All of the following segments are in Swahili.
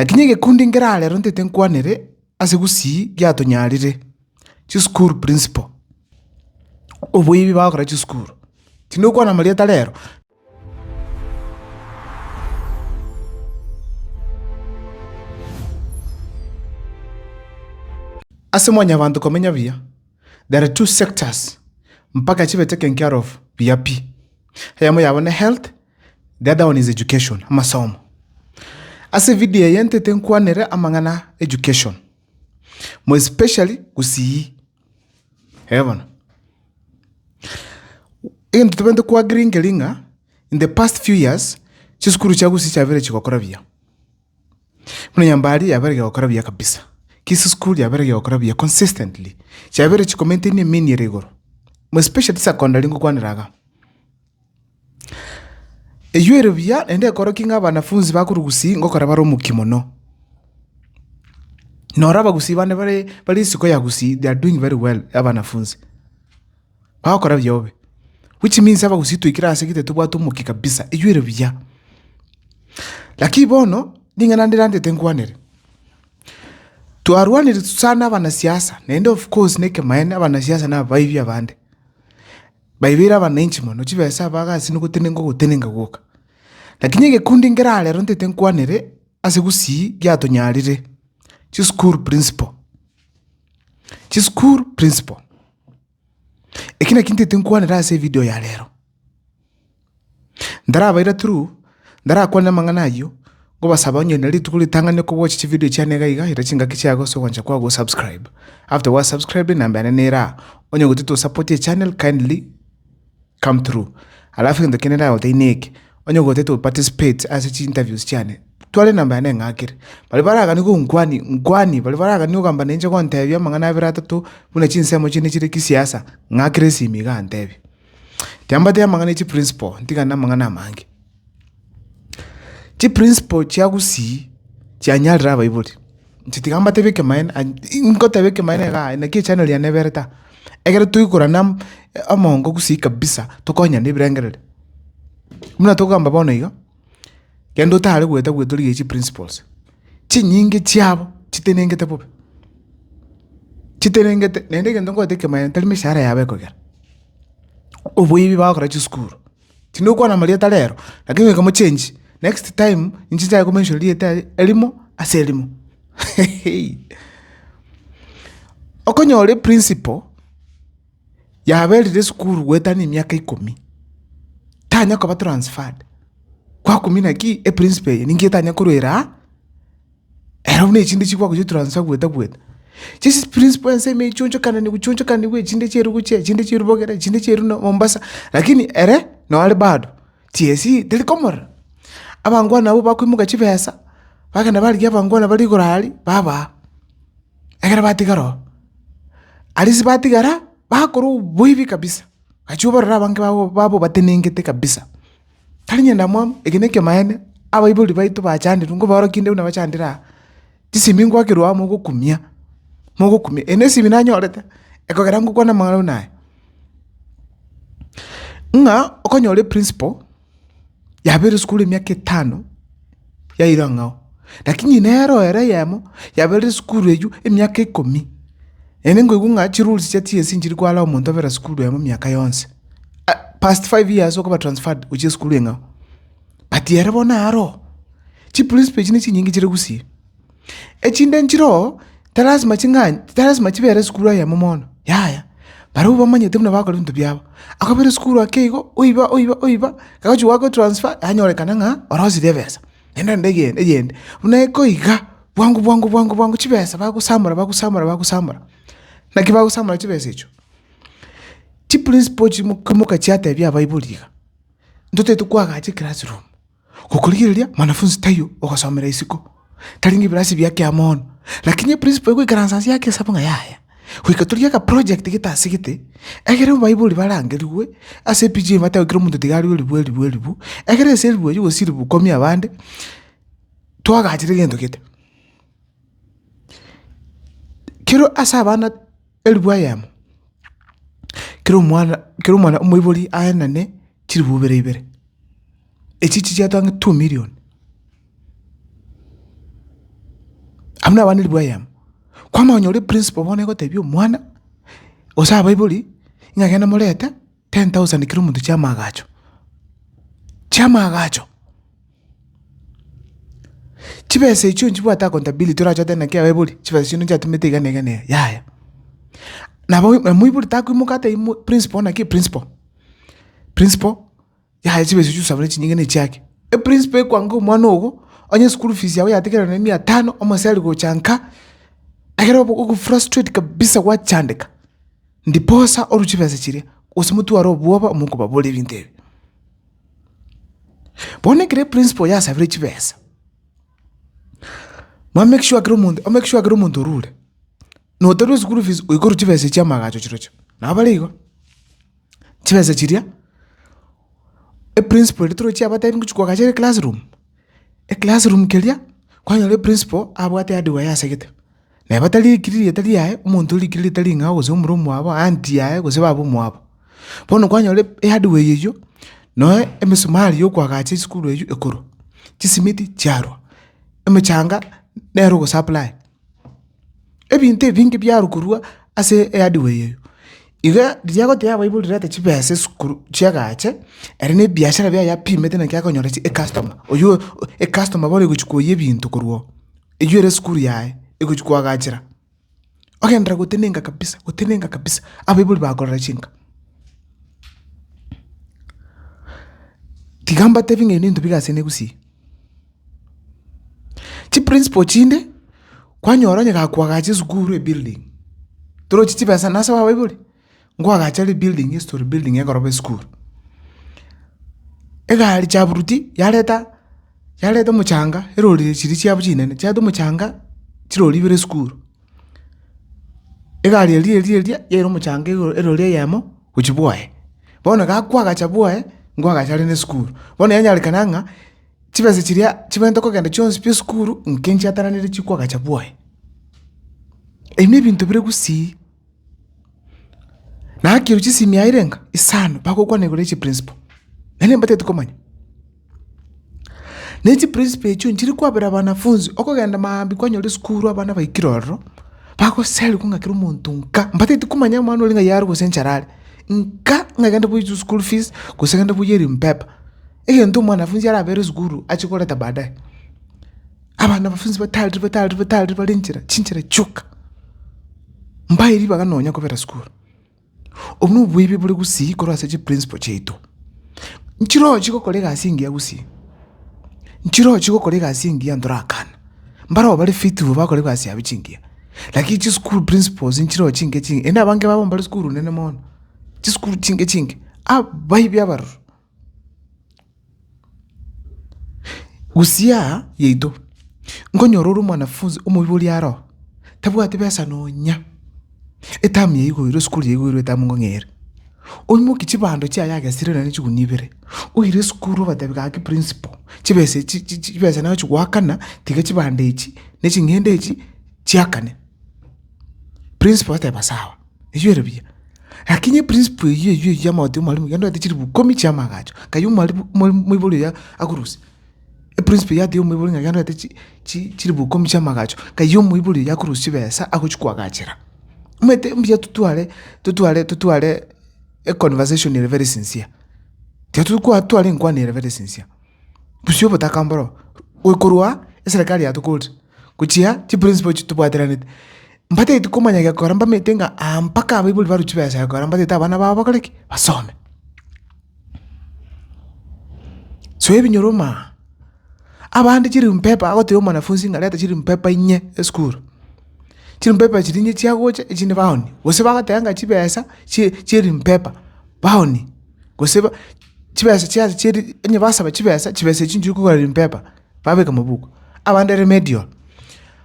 Lakini gikundi ngerale rontete nkwanire ase gusi giatonyarire chi school principal obuibi bakora chi school tinokwana marieta rero ase mwanya bantu komenya bia. There are two sectors mpaka chibe taken care of bia pi. Hayamo yabone health, the other one is education, amasomo. Ase video yente tenkwanere amangana education. More especially gusi heaven. Even tutubende kwa gringelinga in the past few years chiskuru cha gusi chavere chikokora bia. Muna yambari yabere gakora bia kabisa. Kisi school yabere gakora bia consistently. Chavere chikomenti ni mini rigoro. More especially secondary ngukwaniraga. Ejuere bia ende korokinga abanafunzi bakurugusi ngokora baro mukimono. Noraba gusi bane bari siko ya gusi, they are doing very well abanafunzi. Bakora byobe. Which means aba gusi tuikira asekite tubwatu muki kabisa. Ejuere bia. Laki bono ningana ndirande tenkwanere. Tuarwanire tusana abanasiasa. Nende of course neke maene abanasiasa na baibi abande. Baibira abananchi mono chibesa baga sinu gutenenga goka. Lakini gikundi ngerale rontete nkwanire ase gusi giatonyarire chi school principal. Chi school principal. Ekina kintete nkwanire ase video ya lero. Ndara baira true, ndara kwana mangana yo ngo basaba nyene litukuli tangane ko watch chi video cyane gaiga irachinga kichago so kwanja kwa go subscribe. After was subscribe namba nera onye gutito support your channel kindly come through. Alafu ndo kenera otaineke onye goteto participate as chi interviews cyane twale namba yane ngakire bali baraga niko nkwani bali baraga niko kamba nenje ko ntebya mangana abira atatu buna chinsemo chine chire kisiasa ngakire simiga ntebya tyamba te mangana chi principal ntikana mangana mangi chi principal chagusi chanyalra baibuli ntitikamba tebeke maina nkotebeke maina ga na ki channel ya neverta egere tuyikora nam amongo gusi kabisa tokonya nibirengerere muna tokamba bona iga kendo tare gweta gweturi chi principles chi nyinge chiabo chitenengete pope chitenengete nende kendo ngote kema tali mishara yabe kogera obuibi bakora chi school tinokwa na marieta lero lakini kama change next time injija ko mention lieta elimo aselimo okonyole principal yabere school gweta ni myaka 10 tanya ko transferred kwa kumina ki e principal ningetanya kurwera era une chinde chikwa ku transfer gweta chisi principal se me choncho kana ni kuchoncho kana ni chinde cheru kuche chinde cheru bogera chinde cheru no Mombasa lakini ere no ali bado TSC telekomora abangwa nabo bakwimuka chibesa bakana bali abangwa bali gorali baba egera batigaro alisi batigara bakoro buibi kabisa achuba rabange babo batenengete kabisa talinya ndamwa egeneke maene abaibuli baitu bachandi ngo baro kinde una bachandira tisimingo akirwa mo gukumia enesi binanyorete ekogera ngo kwana mangalo naye nga okonyole principal ya bere school myaka 5 ya irangao lakini nero era yamo ya bere school eju emyaka 10 enengo igunga chi rules cha TSC njiri kwala omuntu abera school yamo myaka yonse past 5 years okaba transferred uchi school yenga ati erebona aro chi police page ni chinyingi chire gusi echinde njiro tarazima chinganya tarazima chibere school ya momono yaya baru bamanye temna bakora bintu byabo akabere school akeigo oiba kagachu wako transfer anyore kananga orozi devesa enda ndegende uneko iga bwangu chibesa bakusamura nakiba kusamura chibesa icho chi principal chimuka chate bya baibulika ndote tukwaga chi classroom kukuligiria mwanafunzi tayo okasomera isiko talingi birasi byake amono lakini principal ko ikaransa yake sabanga yaya wikatulia ka project gitasigite egere baibuli barangeriwe ase PG mata okiro muntu tigari libu egere selbu yo siribu komia bande twaga chire gendo kete kiro asabana elbu ayamo kiro mwana umwibuli ayenane chiribu bere echichi chatanga 2 million amna wani libwayam kwama onyore principal bone ko tebio mwana osa bible ingagena molete 10,000 kiro muntu chama agacho chibese icho nchibwata accountability ora chote na kia bible chibese chino chatumete igane yaya na muibuli takwimukate principal na ki principal yaya chibese chu sabule chinyingene chake principal kwangu mwana ogo onye school fees yawe yatikira na 500 omusali go chanka akero ku frustrate kabisa wa chandeka ndiposa oruchibese chiria osimutu waro bwoba omuko babole bintebe bone kire principal ya sabule chibese make sure agro muntu rule no tero school fees uikoro chibese chama gacho chirocho na baligo chibese chiria principal litro chia bata kuchukua kachere classroom kelia kwanya le principal abwate adi wa yasegete na batali kiri tali yae umuntu likiri tali ngawo zo murumu abo anti yae ko sebabo mwabo bono kwanya le adi we yeyo no emisumali yo kwa gache school yeyo ekoro chisimiti charo emechanga nero go supply ebinte vingi byaro kurua ase adi we yeyo iga diago tia bible rete chibese skuru chiagache erine biashara bya yapimete na kyako nyoreti customer oyo customer bole guchikoye bintu kuruo iyo re skuru yae iguchikwa gachira ogendra gutenenga kabisa abible bagora chinga tigamba tevinge nintu bigasene gusi chi principal chinde kwanyora nyaka kwa gache skuru e building toro chichibesa nasa wa bible ngwa gachali building history building egorobe school egali chaburuti yaleta muchanga eroli chiri chabu chinene chado muchanga chiroli bire school egali eli yero muchanga eroli yamo uchibwae bona gakwa gachabuae ngwa gachali ne school bona yanyalikananga chibese chiria chibento ko genda chonse pi school nkenchi ataranire chikwa gachabuae ene bintu bire gusi na akiru chisimi airenga isano bako kwa negole chi principal nene mbate tukomanya nechi principal echo nchiri kwabira banafunzi okogenda maambi kwa nyole skuru abana baikiroro bako seli kunga kiru muntu nka mbate tukomanya mwana olinga yaro go sencharale nka ngagenda bu school fees go segenda bu yeri mpepa egento mwana funzi ara bere skuru achikoleta baadaye abana bafunzi batali balinchira chinchira chuka mbairi baganonya ko bera skuru omnu bwibi buli gusi koro ase principal cheito nchiro chiko kolega asingi ya gusi nchiro chiko kolega asingi ya ndorakana mbara bali fit bo bakolega asi abichingia lakini chi school principals nchiro chinge enda bange babo mbali school nene mono chi school chinge abayibi abaru usia yeito ngonyororo mwanafunzi omubuli aro tabwate besa nonya etamu yego iro school yego iro etamu ngongere onimo kichibando cha yaga sirena ni chukunibere uire school batabika ki principal chibese na chukwakana tige chibande ichi nechingende ichi chiakane principal ataba sawa ejwere bia lakini principal yiyo ya mauti mwalimu yando atichiribu komi chama gacho kayu mwalimu mwibolo ya akurusi principal ya dio mwibolo yando atichiribu komi chama gacho kayu mwibolo ya akurusi besa akuchukwa gachira mete mbia tutuale a conversation is very sincere tutukwa tuale nkwa ni very sincere busyo botakambaro okorwa eserikali yatukolt kuchia chi principal chitubwateranite mbate itukomanya ya koramba metenga ampaka abibuli baru chibesa ya koramba teta bana baba bakaleki basome so ebinyoroma abandi chiri mpepa agote yo mwanafunzi ngaleta chiri mpepa inye school chiri mpepa chirinye chiagocha echine baoni goseba gatanga chibesa chiri mpepa baoni goseba chibesa chiaza chiri enye basaba chibesa chinju ko mpepa babeka mabuko abandi remedial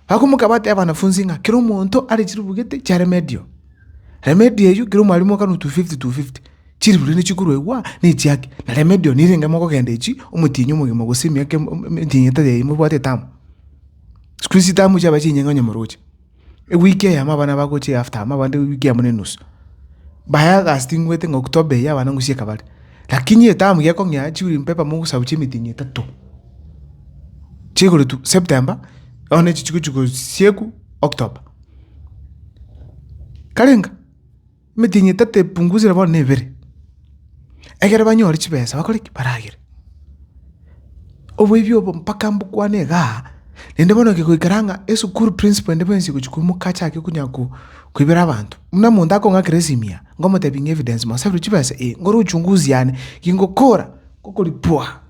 bakumuka bate abanafunzi nga kiro muntu ali chiri bugete cha remedial yu kiro mwalimu kanu 250 chiri buli ni chikuru ewa ni chiake na remedial ni ringa moko gende ichi umutinyu mugimo gosimi yake mtinyeta de mubwate tamu squeeze tamu cha bachinyenga nyamuroche wiki ya mabana bagoche after mabande wiki ya munenus baya casting wete ngo October ya bana ngushie kabale lakini etamu yako nya chiri mpepa mungu sauchi mitinye tatu chigolo tu September one chichukuchuku sieku October karenga mitinyi tate punguzira bono nebere egere banyore chibesa bakore kiparagire obwibyo mpaka mbukwane ga nende bono kikoikaranga esukuru principal ndebe nsi kuchukumu kacha ke kunyaku kwibera abantu muna munda ko ngakresimia ngomo taping evidence masabru chibasa ngoro uchunguzi yani kingokora kokolipua